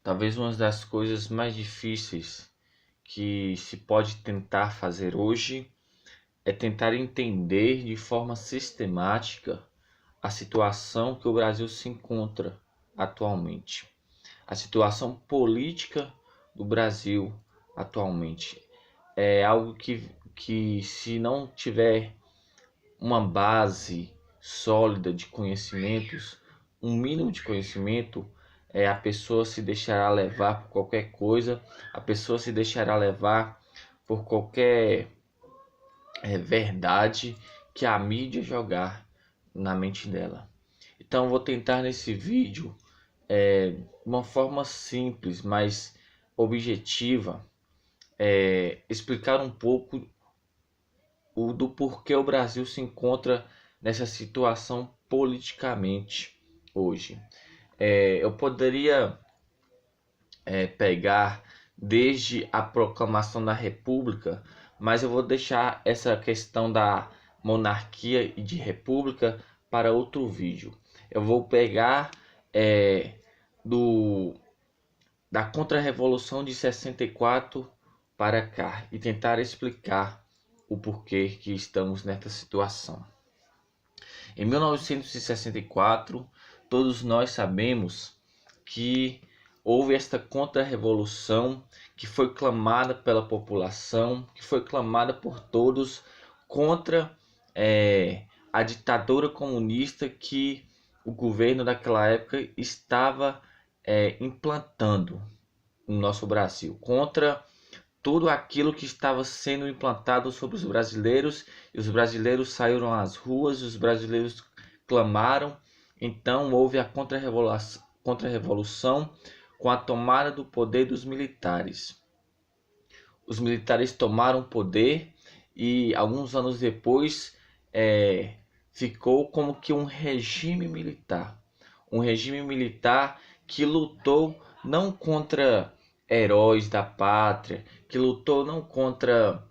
Talvez uma das coisas mais difíceis que se pode tentar fazer hoje é tentar entender de forma sistemática a situação que o Brasil se encontra atualmente. A situação política do Brasil atualmente é algo que se não tiver uma base sólida de conhecimentos, um mínimo de conhecimento, a pessoa se deixará levar por qualquer coisa, a pessoa se deixará levar por qualquer verdade que a mídia jogar na mente dela. Então eu vou tentar nesse vídeo, uma forma simples, mas objetiva, explicar um pouco do porquê o Brasil se encontra nessa situação politicamente hoje. Eu poderia pegar desde a proclamação da República, mas eu vou deixar essa questão da monarquia e de república para outro vídeo. Eu vou pegar da Contra-Revolução de 64 para cá e tentar explicar o porquê que estamos nessa situação. Em 1964, todos nós sabemos que houve esta contra-revolução que foi clamada pela população, que foi clamada por todos contra a ditadura comunista que o governo daquela época estava implantando no nosso Brasil, contra tudo aquilo que estava sendo implantado sobre os brasileiros, e os brasileiros saíram às ruas, os brasileiros clamaram. Então houve a contra-revolução com a tomada do poder dos militares. Os militares tomaram o poder e alguns anos depois ficou como que um regime militar que lutou não contra heróis da pátria, que lutou não contra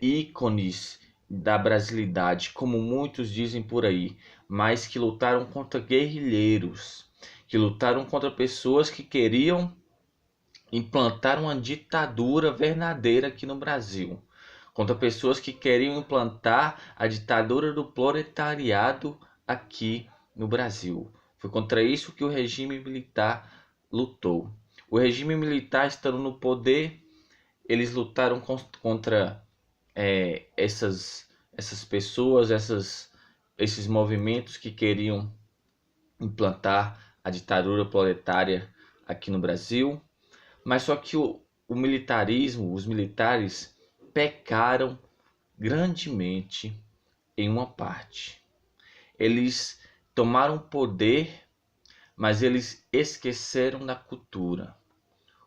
ícones da brasilidade, como muitos dizem por aí, mas que lutaram contra guerrilheiros, que lutaram contra pessoas que queriam implantar uma ditadura verdadeira aqui no Brasil, contra pessoas que queriam implantar a ditadura do proletariado aqui no Brasil. Foi contra isso que o regime militar lutou. O regime militar estando no poder, eles lutaram contra essas pessoas, esses movimentos que queriam implantar a ditadura proletária aqui no Brasil. Mas só que o militarismo, os militares pecaram grandemente em uma parte. Eles tomaram poder, mas eles esqueceram da cultura.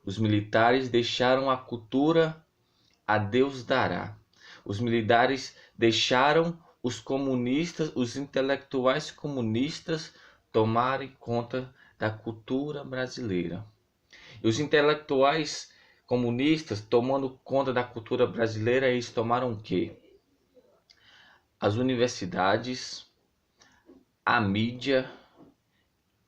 Os militares deixaram a cultura a Deus dará. Os militares deixaram os comunistas, os intelectuais comunistas tomarem conta da cultura brasileira. E os intelectuais comunistas tomando conta da cultura brasileira, eles tomaram o quê? As universidades, a mídia,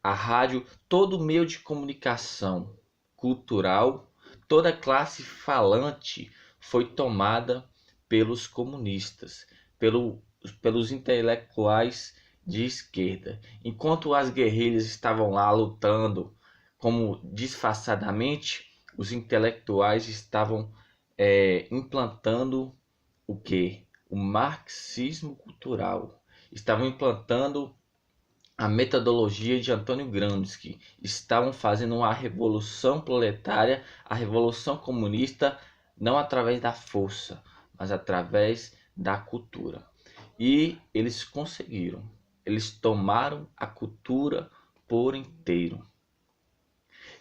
a rádio, todo meio de comunicação cultural, toda classe falante foi tomada pelos comunistas, pelos intelectuais de esquerda. Enquanto as guerrilhas estavam lá lutando como disfarçadamente, os intelectuais estavam implantando o quê? O marxismo cultural. Estavam implantando a metodologia de Antônio Gramsci, estavam fazendo uma revolução proletária, a revolução comunista, não através da força, mas através da cultura. E eles conseguiram, eles tomaram a cultura por inteiro.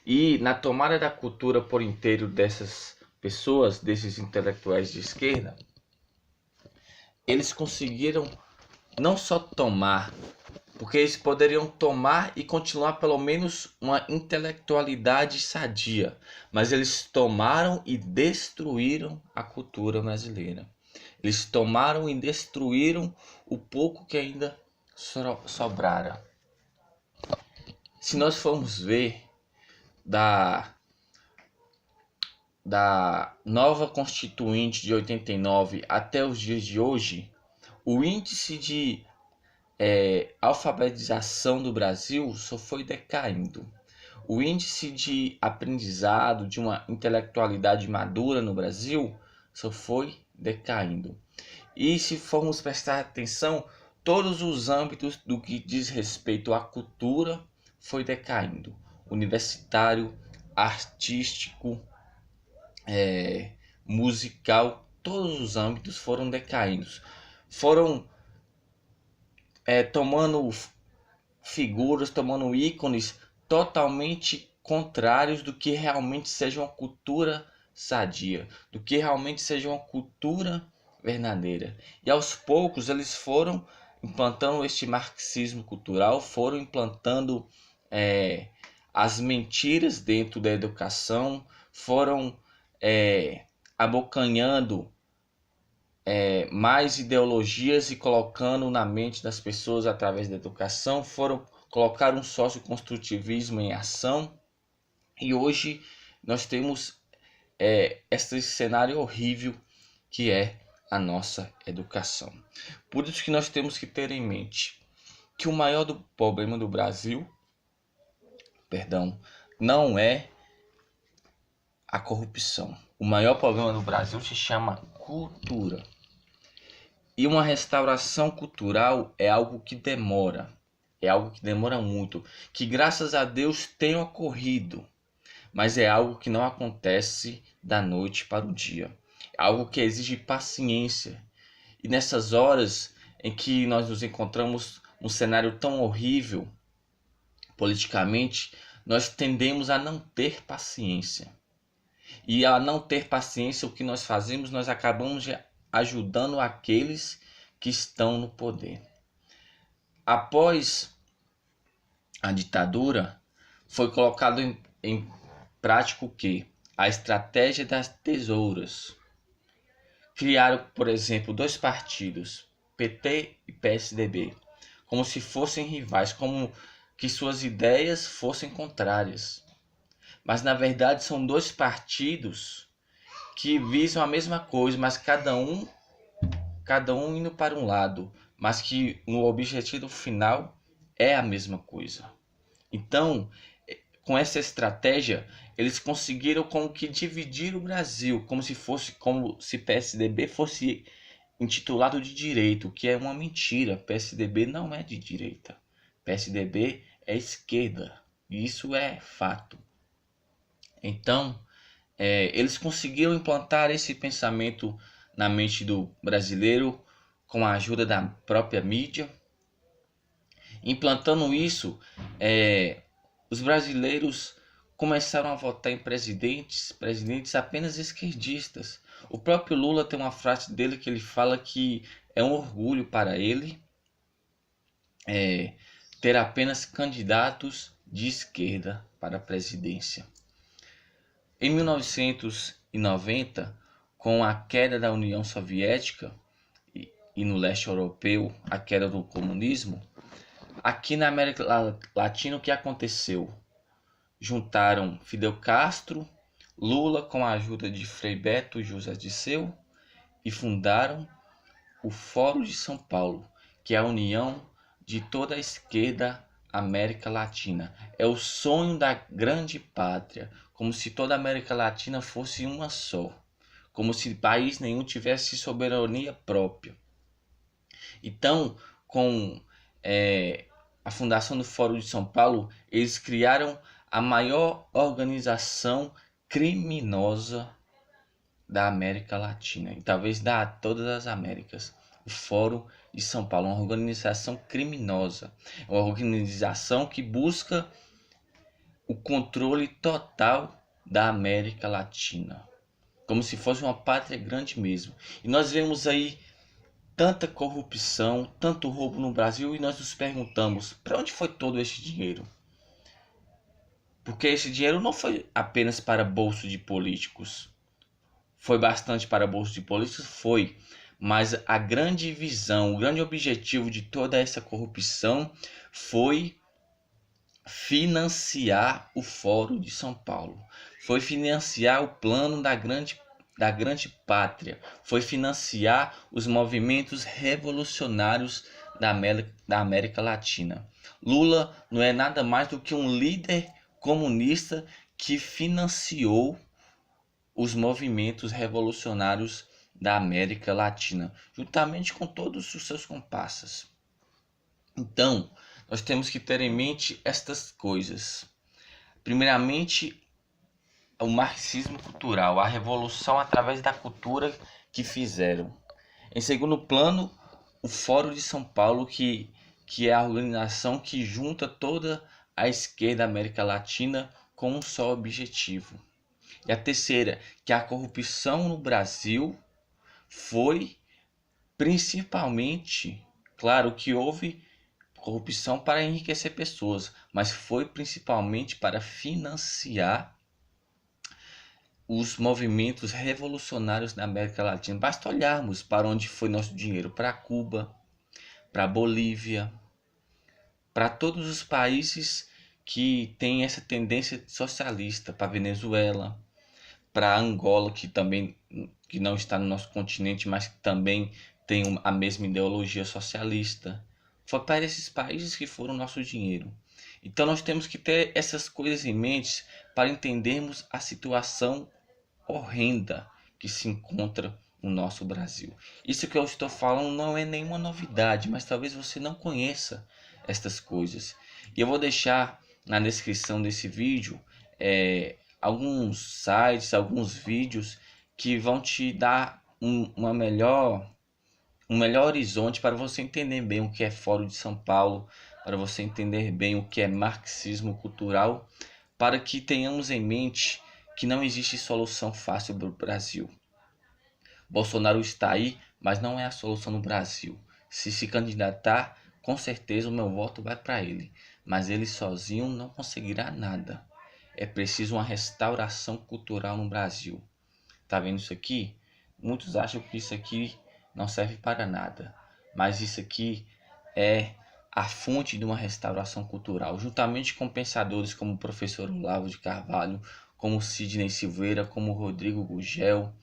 E na tomada da cultura por inteiro dessas pessoas, desses intelectuais de esquerda, eles conseguiram não só tomar, porque eles poderiam tomar e continuar pelo menos uma intelectualidade sadia, mas eles tomaram e destruíram a cultura brasileira. Eles tomaram e destruíram o pouco que ainda sobrara. Se nós formos ver da da nova Constituinte de 89 até os dias de hoje, o índice de alfabetização do Brasil só foi decaindo. O índice de aprendizado, de uma intelectualidade madura no Brasil, só foi decaindo. E se formos prestar atenção, todos os âmbitos do que diz respeito à cultura foi decaindo. Universitário, artístico, musical, todos os âmbitos foram decaindo. Foram tomando figuras, tomando ícones totalmente contrários do que realmente seja uma cultura sadia, do que realmente seja uma cultura verdadeira. E aos poucos eles foram implantando este marxismo cultural, foram implantando as mentiras dentro da educação, foram abocanhando mais ideologias e colocando na mente das pessoas através da educação, foram colocar um socioconstrutivismo em ação, e hoje nós temos esse cenário horrível que é a nossa educação. Por isso que nós temos que ter em mente que o maior problema do Brasil, não é a corrupção. O maior problema do Brasil se chama cultura. E uma restauração cultural é algo que demora muito, que graças a Deus tem ocorrido, mas é algo que não acontece da noite para o dia. É algo que exige paciência. E nessas horas em que nós nos encontramos num cenário tão horrível politicamente, nós tendemos a não ter paciência. E a não ter paciência, o que nós fazemos? Nós acabamos ajudando aqueles que estão no poder. Após a ditadura, foi colocado em prática o quê? A estratégia das tesouras. Criaram, por exemplo, dois partidos, PT e PSDB, como se fossem rivais, como que suas ideias fossem contrárias. Mas na verdade são dois partidos que visam a mesma coisa, mas cada um indo para um lado, mas que no objetivo final é a mesma coisa. Então, com essa estratégia, eles conseguiram como que dividir o Brasil, como se PSDB fosse intitulado de direita, o que é uma mentira. PSDB não é de direita. PSDB é esquerda. E isso é fato. Então, eles conseguiram implantar esse pensamento na mente do brasileiro com a ajuda da própria mídia. Implantando isso, os brasileiros começaram a votar em presidentes apenas esquerdistas. O próprio Lula tem uma frase dele que ele fala que é um orgulho para ele ter apenas candidatos de esquerda para a presidência. Em 1990, com a queda da União Soviética e no leste europeu a queda do comunismo, aqui na América Latina o que aconteceu? Juntaram Fidel Castro, Lula com a ajuda de Frei Beto e José Dirceu e fundaram o Fórum de São Paulo, que é a união de toda a esquerda América Latina. É o sonho da grande pátria, como se toda a América Latina fosse uma só, como se país nenhum tivesse soberania própria. Então, com a fundação do Fórum de São Paulo, eles criaram a maior organização criminosa da América Latina e talvez da todas as Américas. O Fórum de São Paulo, uma organização criminosa, uma organização que busca o controle total da América Latina, como se fosse uma pátria grande mesmo. E nós vemos aí tanta corrupção, tanto roubo no Brasil, e nós nos perguntamos, para onde foi todo esse dinheiro? Porque esse dinheiro não foi apenas para bolso de políticos. Foi bastante para bolso de políticos? Foi. Mas a grande visão, o grande objetivo de toda essa corrupção foi financiar o Fórum de São Paulo, foi financiar o plano da grande pátria, foi financiar os movimentos revolucionários da América Latina. Lula não é nada mais do que um líder comunista que financiou os movimentos revolucionários da América Latina, juntamente com todos os seus comparsas. Então, nós temos que ter em mente estas coisas. Primeiramente, o marxismo cultural, a revolução através da cultura que fizeram. Em segundo plano, o Fórum de São Paulo, que é a organização que junta toda a esquerda da América Latina com um só objetivo. E a terceira, que a corrupção no Brasil foi principalmente, claro que houve corrupção para enriquecer pessoas, mas foi principalmente para financiar os movimentos revolucionários na América Latina. Basta olharmos para onde foi nosso dinheiro, para Cuba, para Bolívia, para todos os países que têm essa tendência socialista, para Venezuela, para Angola, que não está no nosso continente, mas que também tem a mesma ideologia socialista. Foi para esses países que foram nosso dinheiro. Então nós temos que ter essas coisas em mente para entendermos a situação horrenda que se encontra no nosso Brasil. Isso que eu estou falando não é nenhuma novidade, mas talvez você não conheça estas coisas. E eu vou deixar na descrição desse vídeo alguns sites, alguns vídeos que vão te dar um melhor horizonte para você entender bem o que é Fórum de São Paulo, para você entender bem o que é marxismo cultural, para que tenhamos em mente que não existe solução fácil para o Brasil. Bolsonaro está aí, mas não é a solução no Brasil. Se candidatar, com certeza o meu voto vai para ele, mas ele sozinho não conseguirá nada. É preciso uma restauração cultural no Brasil. Tá vendo isso aqui? Muitos acham que isso aqui não serve para nada, mas isso aqui é a fonte de uma restauração cultural, juntamente com pensadores como o professor Olavo de Carvalho, como Sidney Silveira, como Rodrigo Gugel,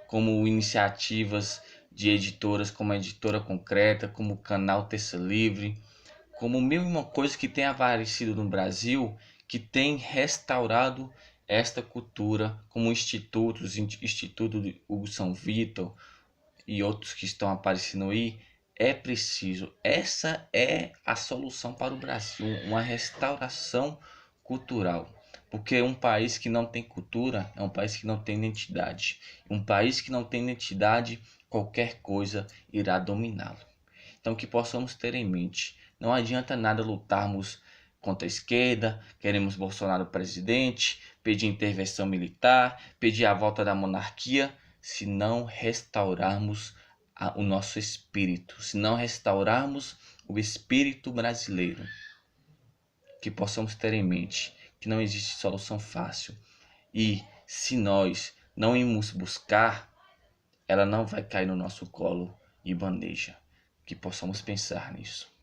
como iniciativas de editoras como a Editora Concreta, como o canal Terça Livre, como mil e uma coisas que tem aparecido no Brasil, que tem restaurado esta cultura, como institutos, Instituto de Hugo São Vitor e outros que estão aparecendo aí. É preciso, essa é a solução para o Brasil, uma restauração cultural. Porque um país que não tem cultura é um país que não tem identidade. Um país que não tem identidade, qualquer coisa irá dominá-lo. Então que possamos ter em mente, não adianta nada lutarmos contra a esquerda, queremos Bolsonaro presidente, pedir intervenção militar, pedir a volta da monarquia, se não restaurarmos o nosso espírito, se não restaurarmos o espírito brasileiro. Que possamos ter em mente que não existe solução fácil, e se nós não irmos buscar, ela não vai cair no nosso colo de bandeja. Que possamos pensar nisso.